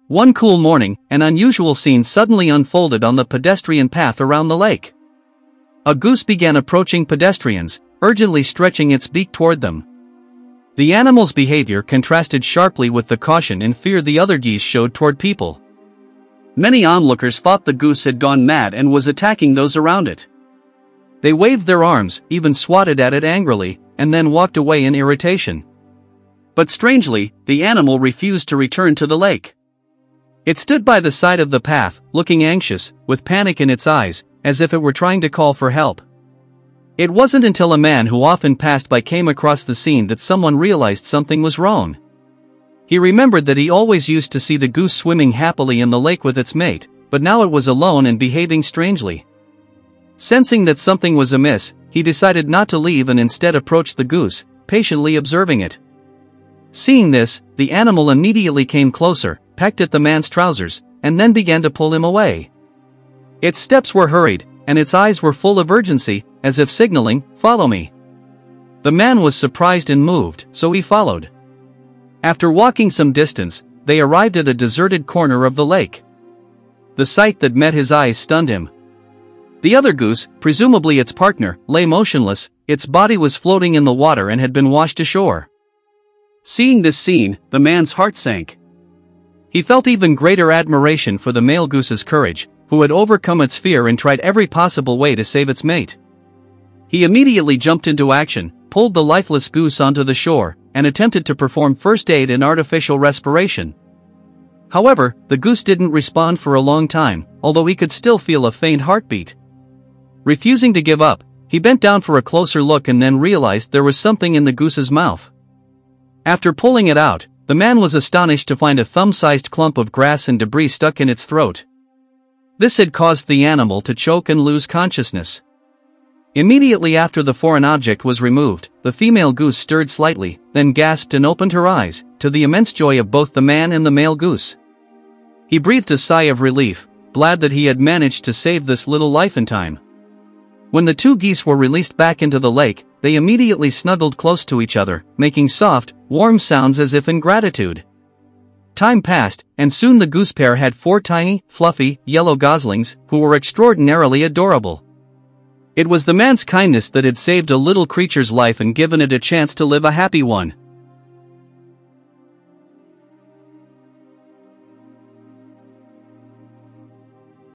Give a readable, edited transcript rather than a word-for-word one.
One cool morning, an unusual scene suddenly unfolded on the pedestrian path around the lake. A goose began approaching pedestrians, urgently stretching its beak toward them. The animal's behavior contrasted sharply with the caution and fear the other geese showed toward people. Many onlookers thought the goose had gone mad and was attacking those around it. They waved their arms, even swatted at it angrily, and then walked away in irritation. But strangely, the animal refused to return to the lake. It stood by the side of the path, looking anxious, with panic in its eyes, as if it were trying to call for help. It wasn't until a man who often passed by came across the scene that someone realized something was wrong. He remembered that he always used to see the goose swimming happily in the lake with its mate, but now it was alone and behaving strangely. Sensing that something was amiss, he decided not to leave and instead approached the goose, patiently observing it. Seeing this, the animal immediately came closer, pecked at the man's trousers, and then began to pull him away. Its steps were hurried, and its eyes were full of urgency, as if signaling, "Follow me." The man was surprised and moved, so he followed. After walking some distance, they arrived at a deserted corner of the lake. The sight that met his eyes stunned him. The other goose, presumably its partner, lay motionless, its body was floating in the water and had been washed ashore. Seeing this scene, the man's heart sank. He felt even greater admiration for the male goose's courage, who had overcome its fear and tried every possible way to save its mate. He immediately jumped into action, pulled the lifeless goose onto the shore, and attempted to perform first aid and artificial respiration. However, the goose didn't respond for a long time, although he could still feel a faint heartbeat. Refusing to give up, he bent down for a closer look and then realized there was something in the goose's mouth. After pulling it out, the man was astonished to find a thumb-sized clump of grass and debris stuck in its throat. This had caused the animal to choke and lose consciousness. Immediately after the foreign object was removed, the female goose stirred slightly, then gasped and opened her eyes, to the immense joy of both the man and the male goose. He breathed a sigh of relief, glad that he had managed to save this little life in time. When the two geese were released back into the lake, they immediately snuggled close to each other, making soft, warm sounds as if in gratitude. Time passed, and soon the goose pair had 4 tiny, fluffy, yellow goslings, who were extraordinarily adorable. It was the man's kindness that had saved a little creature's life and given it a chance to live a happy one.